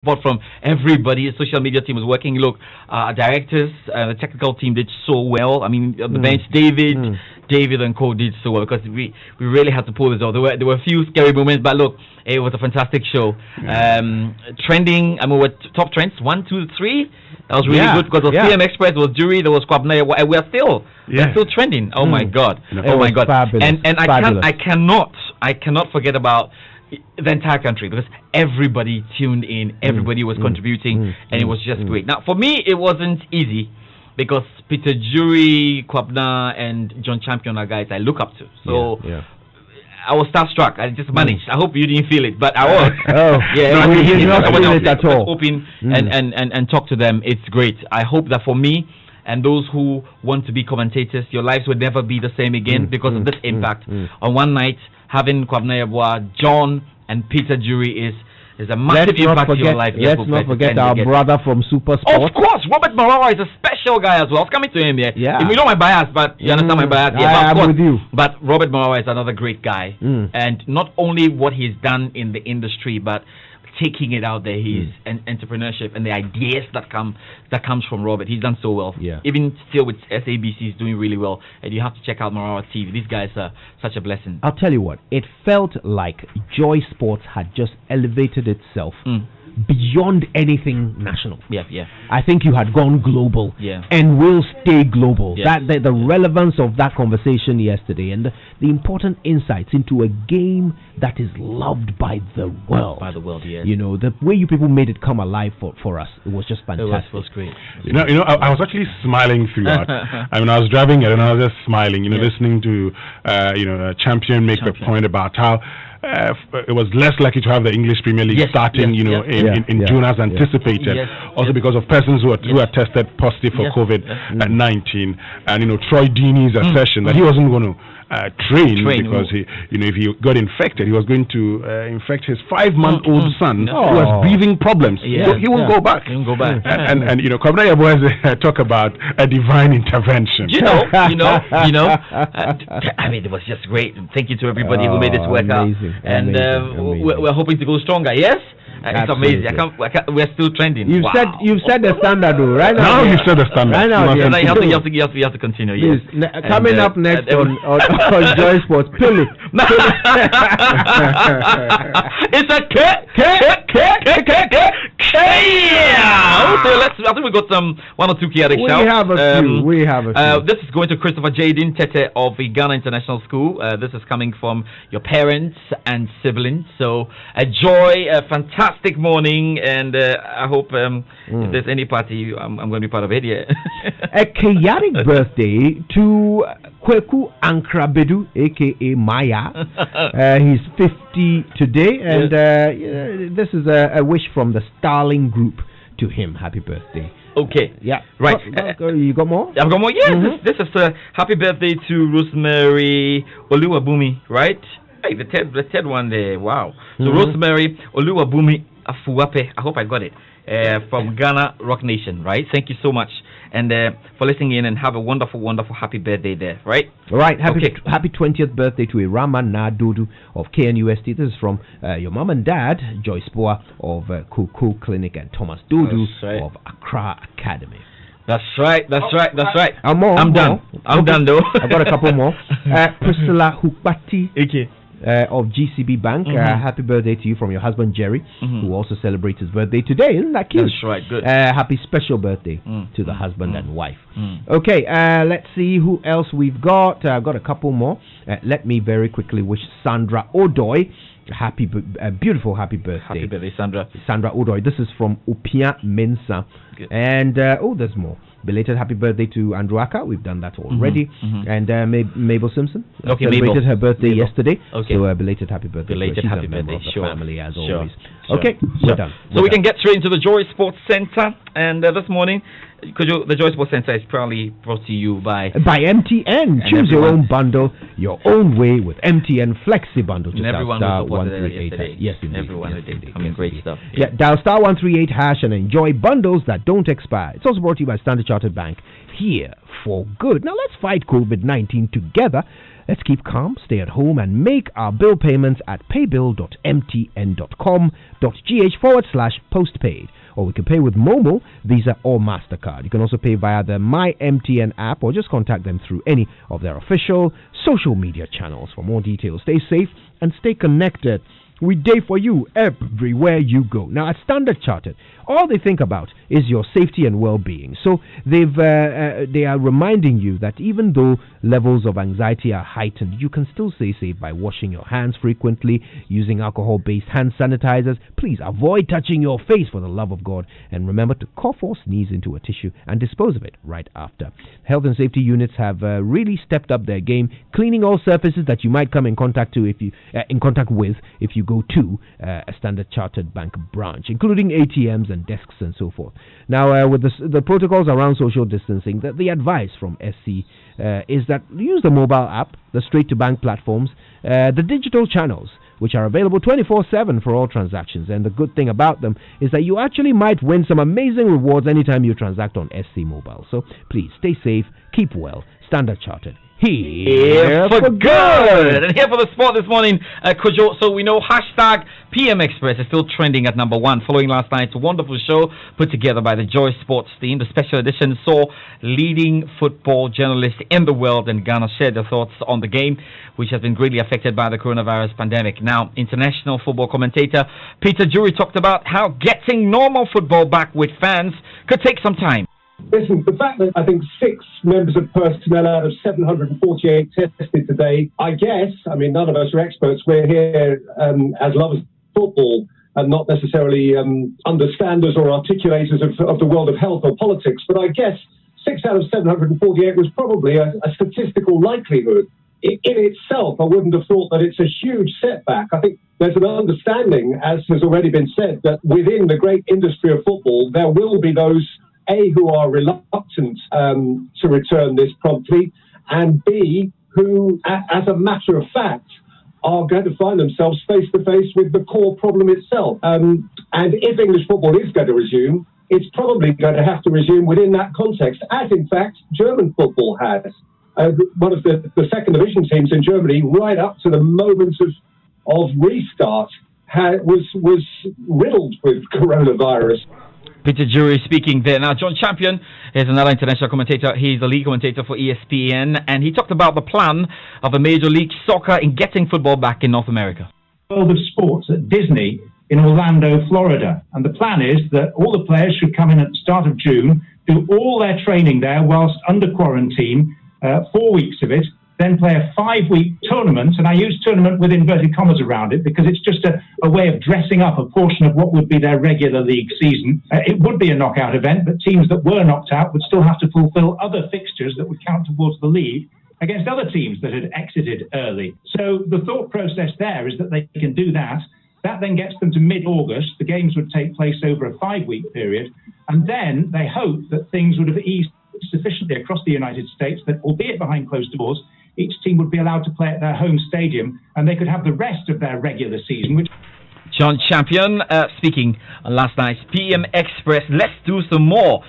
support from everybody. The social media team was working. Look, directors, the technical team did so well. I mean, the bench, David and Co did so well because we really had to pull this off. There were a few scary moments, but look, it was a fantastic show. Trending, I mean, what top trends? 1, 2, 3. That was really good because the CM Express was Jury, there was Kwabena. We're still trending. Oh my God! Oh my God! Fabulous. And I cannot forget about the entire country because everybody tuned in, everybody was contributing, and it was just great. Now, for me, it wasn't easy because Peter Jury, Kwabena, and John Champion are guys I look up to. So I was starstruck. I just managed. I hope you didn't feel it, but I was. I did not feel it at all. Open and talk to them. It's great. I hope that for me and those who want to be commentators, your lives will never be the same again because of this impact. On one night, having Kwabena Yeboah, John, and Peter Jury is a massive impact in your life. Let's not forget our brother from Super Sports. Of course, Robert Marawa is a special guy as well. I was coming to him here. Yeah. You know my bias, but you understand my bias. I'm with you. But Robert Marawa is another great guy. And not only what he's done in the industry, but taking it out there, he's an entrepreneurship and the ideas that comes from Robert. He's done so well. Even still with SABC, he's doing really well. And you have to check out Marawa TV. These guys are such a blessing. I'll tell you what, it felt like JoySports had just elevated itself beyond anything national. I think you had gone global and will stay global. That the relevance of that conversation yesterday and the important insights into a game that is loved by the world. You know, the way you people made it come alive for us, it was just fantastic. It was great. You know, I was actually smiling throughout. I mean, I was driving it and I was just smiling, listening to Champion make the point about how it was less likely to have the English Premier League starting, in June as anticipated. Also because of persons who are tested positive for COVID-19, and Troy Deeney's assertion that he wasn't going to train because if he got infected, he was going to infect his 5-month-old son who has breathing problems. So he will go back. And Kwabena Yeboah talk about a divine intervention. I mean, it was just great. Thank you to everybody who made this work out. And we're hoping to go stronger. Yes. It's amazing. We're still trending. You've set the standard, though, right now. You've set the standard. Right now, you have to continue. Yes. Coming up next on JoySports, Pili. It's a I think we got one or two chaotic shouts. We have a few. This is going to Christopher Jaden Tete of the Ghana International School. This is coming from your parents and siblings. So enjoy a fantastic morning, and I hope if there's any party, I'm going to be part of it. A chaotic birthday to Kweku Ankrabedu, aka Maya. He's 50 today, and this is a wish from the Starling Group to him. Happy birthday. Okay. Yeah. Right. You got more? I've got more. Yeah. This is a happy birthday to Rosemary Oluwabumi. Right. Hey, the third one there. Wow. So Rosemary Oluwabumi Afuwape. I hope I got it. From Ghana Rock Nation. Right. Thank you so much. And for listening in, and have a wonderful, wonderful happy birthday there, right? Right. Happy 20th birthday to Irama Nadodu of KNUST. This is from your mom and dad, Joyce Boa of Koko Clinic, and Thomas Dodu of Accra Academy. That's right. I'm done. I'm done though. I've got a couple more. Priscilla Hukbati. Okay. Of GCB Bank. Happy birthday to you from your husband Jerry, who also celebrates his birthday today. Isn't that cute? That's right. Good. Happy special birthday to the husband and wife. Okay, let's see who else we've got. I've got a couple more. Let me very quickly wish Sandra Odoy beautiful happy birthday. Happy birthday, Sandra. Sandra Odoy. This is from Upia Mensa. Good. And there's more. Belated happy birthday to Andrew Aka. We've done that already. And Mabel Simpson celebrated her birthday yesterday. Okay. So belated happy birthday. Belated happy birthday. Of the family as always. Okay, we're done. So we can get straight into the Joy Sports Center. And this morning, the Joy Sports Center is proudly brought to you by MTN. Choose your own bundle, your own way with MTN Flexi Bundle. And everyone was supported yesterday. Yes, indeed. Everyone did. I mean, great stuff. Yeah, dial *138# and enjoy bundles that don't expire. It's also brought to you by Standard Chartered Bank. Here for good. Now let's fight COVID-19 together. Let's keep calm, stay at home, and make our bill payments at paybill.mtn.com.gh/postpaid. Or we can pay with Momo, Visa, or MasterCard. You can also pay via the My MTN app or just contact them through any of their official social media channels. For more details, stay safe and stay connected. We day for you everywhere you go. Now, at Standard Chartered, all they think about is your safety and well-being. So they are reminding you that even though levels of anxiety are heightened, you can still stay safe by washing your hands frequently, using alcohol-based hand sanitizers. Please avoid touching your face for the love of God, and remember to cough or sneeze into a tissue and dispose of it right after. Health and safety units have really stepped up their game, cleaning all surfaces that you might come in contact with if you go to a Standard Chartered Bank branch, including ATMs and desks and so forth. Now, with the protocols around social distancing, the advice from SC is that use the mobile app, the straight-to-bank platforms, the digital channels, which are available 24/7 for all transactions. And the good thing about them is that you actually might win some amazing rewards anytime you transact on SC Mobile. So please stay safe, keep well. Standard Chartered. Here for good. And here for the sport this morning, Kojo. So we know hashtag PM Express is still trending at #1 following last night's wonderful show put together by the JoySports team. The special edition saw leading football journalists in the world and Ghana share their thoughts on the game, which has been greatly affected by the coronavirus pandemic. Now, international football commentator Peter Jury talked about how getting normal football back with fans could take some time. Listen, the fact that I think 6 members of personnel out of 748 tested today, I guess, I mean, none of us are experts. We're here as lovers of football and not necessarily understanders or articulators of the world of health or politics. But I guess 6 out of 748 was probably a statistical likelihood. In itself, I wouldn't have thought that it's a huge setback. I think there's an understanding, as has already been said, that within the great industry of football, there will be those who are reluctant to return this promptly, and B, who, as a matter of fact, are going to find themselves face-to-face with the core problem itself. And if English football is going to resume, it's probably going to have to resume within that context, as in fact German football has. One of the second division teams in Germany, right up to the moment of restart, was riddled with coronavirus. Peter Jury speaking there. Now, John Champion is another international commentator. He's the lead commentator for ESPN, and he talked about the plan of a Major League Soccer in getting football back in North America. World of Sports at Disney in Orlando, Florida. And the plan is that all the players should come in at the start of June, do all their training there whilst under quarantine, 4 weeks of it, then play a 5-week tournament, and I use tournament with inverted commas around it because it's just a way of dressing up a portion of what would be their regular league season. It would be a knockout event, but teams that were knocked out would still have to fulfill other fixtures that would count towards the league against other teams that had exited early. So the thought process there is that they can do that. That then gets them to mid-August. The games would take place over a 5-week period, and then they hope that things would have eased sufficiently across the United States that, albeit behind closed doors, each team would be allowed to play at their home stadium, and they could have the rest of their regular season. John Champion speaking on last night's PM Express. Let's do some more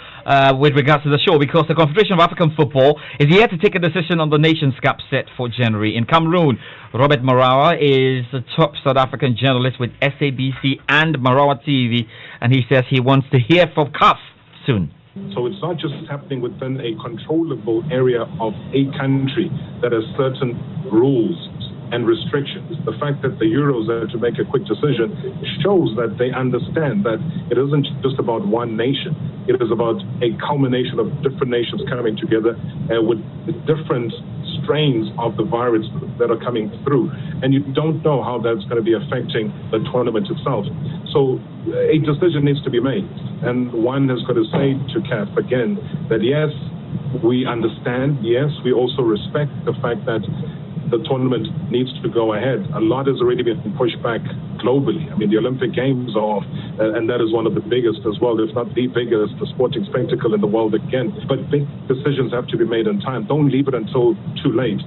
with regards to the show, because the Confederation of African Football is yet to take a decision on the Nations Cup set for January in Cameroon. Robert Marawa is a top South African journalist with SABC and Marawa TV, and he says he wants to hear from CAF soon. So it's not just happening within a controllable area of a country that has certain rules and restrictions. The fact that the Euros are to make a quick decision shows that they understand that it isn't just about one nation. It is about a culmination of different nations coming together with different strains of the virus that are coming through. And you don't know how that's going to be affecting the tournament itself. So a decision needs to be made. And one has got to say to CAF again that yes, we understand. Yes, we also respect the fact that the tournament needs to go ahead. A lot has already been pushed back globally. I mean, the Olympic Games are off, and that is one of the biggest as well, if not the biggest, the sporting spectacle in the world again. But big decisions have to be made in time. Don't leave it until too late.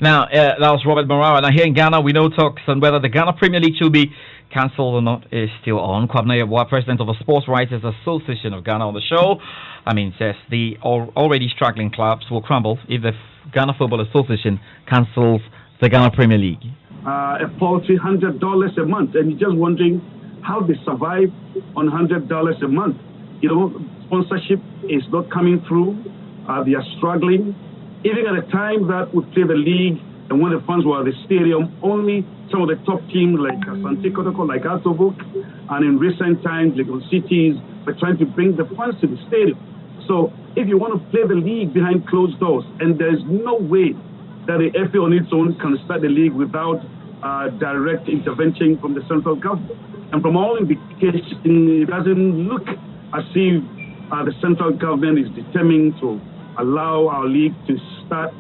Now, that was Robert Morara. Now, here in Ghana, we know talks on whether the Ghana Premier League should be cancelled or not is still on. Kwabena Yeboah, president of the Sports Writers Association of Ghana, on the show. Says the already struggling clubs will crumble if the Ghana Football Association cancels the Ghana Premier League. A paltry $100 a month, and you're just wondering how they survive on $100 a month. Sponsorship is not coming through. They are struggling. Even at a time that we play the league and when the fans were at the stadium, only some of the top teams like Asante Kotoko, like Atobuk, and in recent times, Lagos Cities, were trying to bring the fans to the stadium. So if you want to play the league behind closed doors, and there's no way that the FA on its own can start the league without direct intervention from the central government. And from all indications, it doesn't look as if the central government is determined to allow our league to start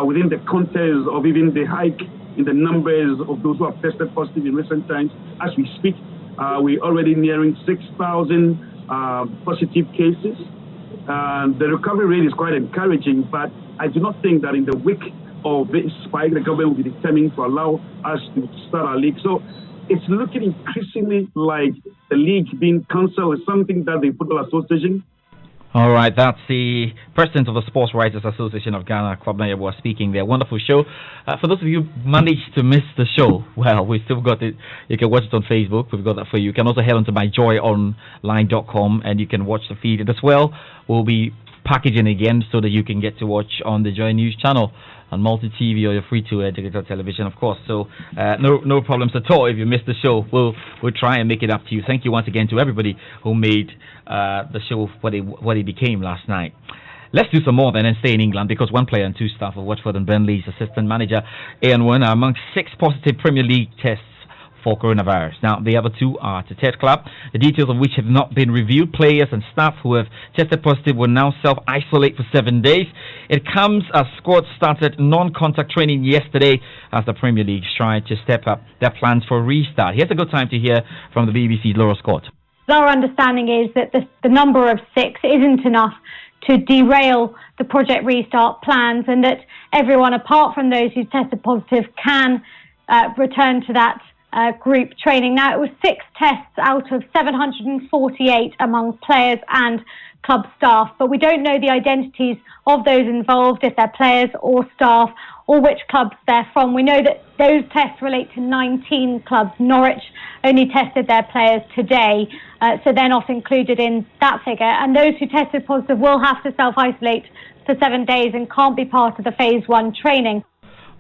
within the context of even the hike in the numbers of those who have tested positive in recent times. As we speak, we're already nearing 6,000 positive cases. The recovery rate is quite encouraging, but I do not think that in the wake of this spike, the government will be determined to allow us to start our league. So it's looking increasingly like the league being cancelled is something that the Football Association. All right, that's the president of the Sports Writers Association of Ghana, Kwabena Yeboah, speaking there. Wonderful show. For those of you who managed to miss the show, well, we still got it. You can watch it on Facebook. We've got that for you. You can also head on to myjoyonline.com and you can watch the feed as well. We'll be packaging again so that you can get to watch on the Joy News channel on multi-TV or your free-to-air digital television, of course. So no problems at all. If you missed the show, we'll try and make it up to you. Thank you once again to everybody who made the show what it became last night. Let's do some more then and stay in England, because one player and two staff of Watford and Burnley's assistant manager Ian Wynne are among 6 positive Premier League tests for coronavirus. Now, the other 2 are at a third club, the details of which have not been reviewed. Players and staff who have tested positive will now self-isolate for 7 days. It comes as squads started non-contact training yesterday as the Premier League tried to step up their plans for a restart. Here's a good time to hear from the BBC's Laura Scott. Our understanding is that the number of 6 isn't enough to derail the Project Restart plans, and that everyone apart from those who tested positive can return to that group training. Now, it was 6 tests out of 748 among players and club staff, but we don't know the identities of those involved, if they're players or staff, or which clubs they're from. We know that those tests relate to 19 clubs. Norwich only tested their players today, so they're not included in that figure. And those who tested positive will have to self-isolate for 7 days and can't be part of the Phase 1 training.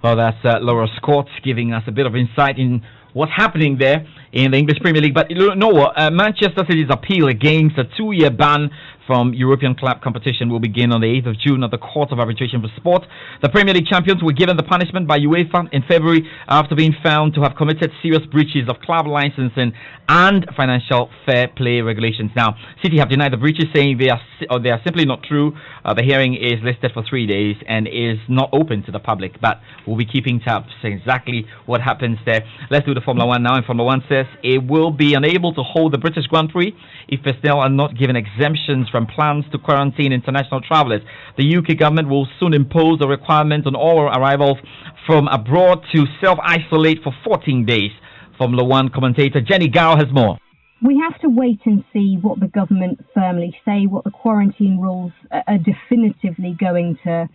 Well, that's Laura Scott giving us a bit of insight in what's happening there in the English Premier League. But you know what? Manchester City's appeal against a 2-year ban from European club competition will begin on the 8th of June at the Court of Arbitration for Sport. The Premier League champions were given the punishment by UEFA in February after being found to have committed serious breaches of club licensing and financial fair play regulations. Now, City have denied the breaches, saying they are simply not true. The hearing is listed for 3 days and is not open to the public, but we'll be keeping tabs on exactly what happens there. Let's do the Formula 1 now. And Formula 1 says it will be unable to hold the British Grand Prix if personnel are not given exemptions from plans to quarantine international travellers. The UK government will soon impose a requirement on all arrivals from abroad to self-isolate for 14 days. Formula 1 commentator Jenny Gow has more. We have to wait and see what the government firmly say, what the quarantine rules are definitively going to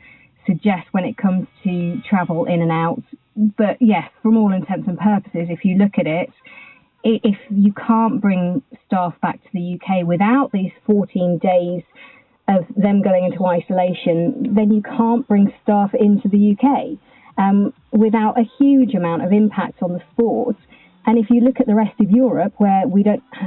suggest when it comes to travel in and out. But yes, from all intents and purposes, if you look at it, if you can't bring staff back to the UK without these 14 days of them going into isolation, then you can't bring staff into the UK without a huge amount of impact on the sport. And if you look at the rest of Europe, where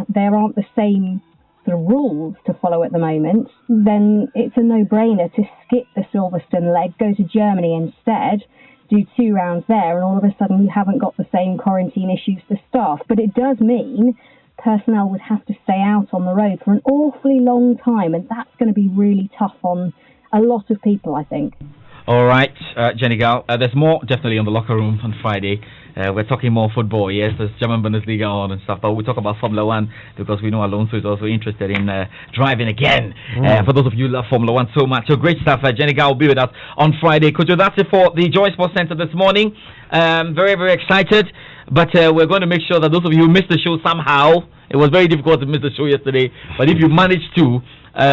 there aren't the same sort of rules to follow at the moment, then it's a no-brainer to skip the Silverstone leg, go to Germany instead, do 2 rounds there, and all of a sudden you haven't got the same quarantine issues for staff. But it does mean personnel would have to stay out on the road for an awfully long time, and that's going to be really tough on a lot of people, I think. All right, Jenny Gal, there's more definitely on the locker room on Friday. we're talking more football. Yes, there's German Bundesliga on and stuff, but we'll talk about Formula One because we know Alonso is also interested in driving again. For those of you who love Formula One so much, so great stuff. Jenny Gao will be with us on Friday. Coach, that's it for the Joy Sports Center this morning. Very, very excited, but we're going to make sure that those of you who missed the show somehow, it was very difficult to miss the show yesterday, but if you managed to,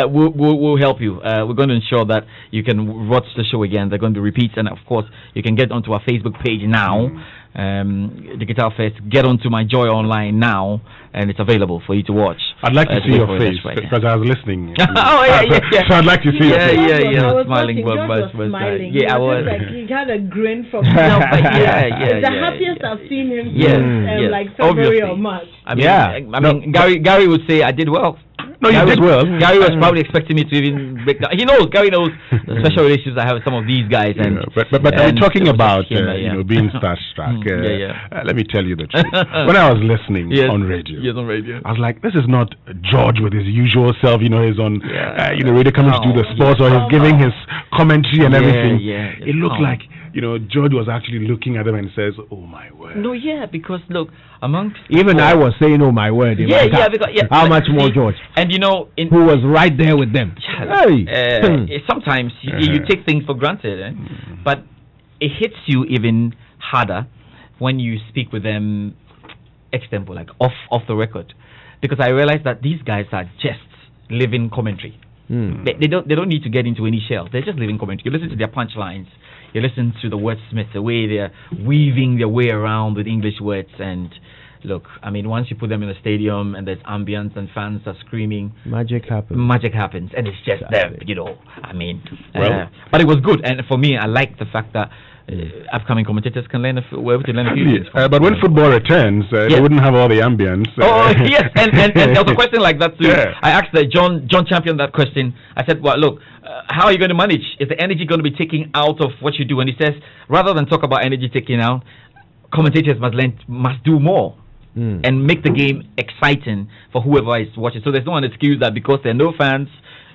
we'll help you. We're going to ensure that you can watch the show again. They're going to be repeats, and of course, you can get onto our Facebook page now. Digital First, get onto my Joy Online now, and it's available for you to watch. I'd like to see your face because I was listening. Oh yeah. So I'd like to see your face. Yeah. I was Smiling. smiling. Yeah, I was. Like he had a grin from. It's the happiest I've seen him since like February or March. I mean, Gary would say I did well. No, you did well. Gary was probably expecting me to even break down. Gary knows the special relations I have with some of these guys. And but we're talking about being starstruck. Let me tell you the truth. When I was listening on radio, I was like, this is not George with his usual self. He's on radio coming to do the sports, or he's giving his commentary and everything. It looked like George was actually looking at him and says, "Oh my word." No, because look, amongst even I was saying, "Oh my word." How much more George? And who was right there with them. Sometimes you take things for granted, but it hits you even harder when you speak with them extempo, like off the record, because I realize that these guys are just living commentary. They don't need to get into any shell. They're just living commentary. You listen to their punchlines. You listen to the wordsmiths, the way they're weaving their way around with English words. And look, I mean, once you put them in a stadium and there's ambience and fans are screaming, magic happens, and it's just them, I mean, but it was good. And for me, I like the fact that upcoming commentators can learn a few things. But when football returns, they wouldn't have all the ambience. Yes, and there was a question like that too. I asked John Champion that question. I said, well, look, how are you going to manage? Is the energy going to be taken out of what you do? And he says, rather than talk about energy taken out, commentators must do more and make the game exciting for whoever is watching. So there's no one excuse that because there are no fans,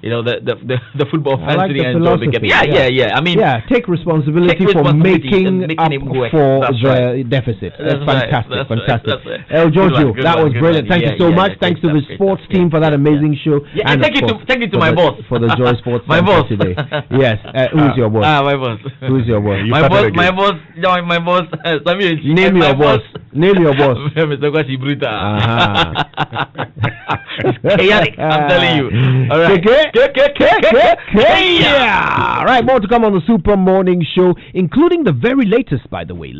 the football fans didn't enjoy the game. I mean, take responsibility for making up for the deficit. That's fantastic. El Giorgio, that was brilliant. Thank you so much. Thanks to the sports team for that amazing show. And thank you to my boss for the Joy Sports my boss today. Yes, who's your boss? My boss. Who's your boss? My boss. Name your boss. Mr. Kwasi Bruta. It's chaotic, I'm telling you. All right. All right, more to come on the Super Morning Show, including the very latest, by the way,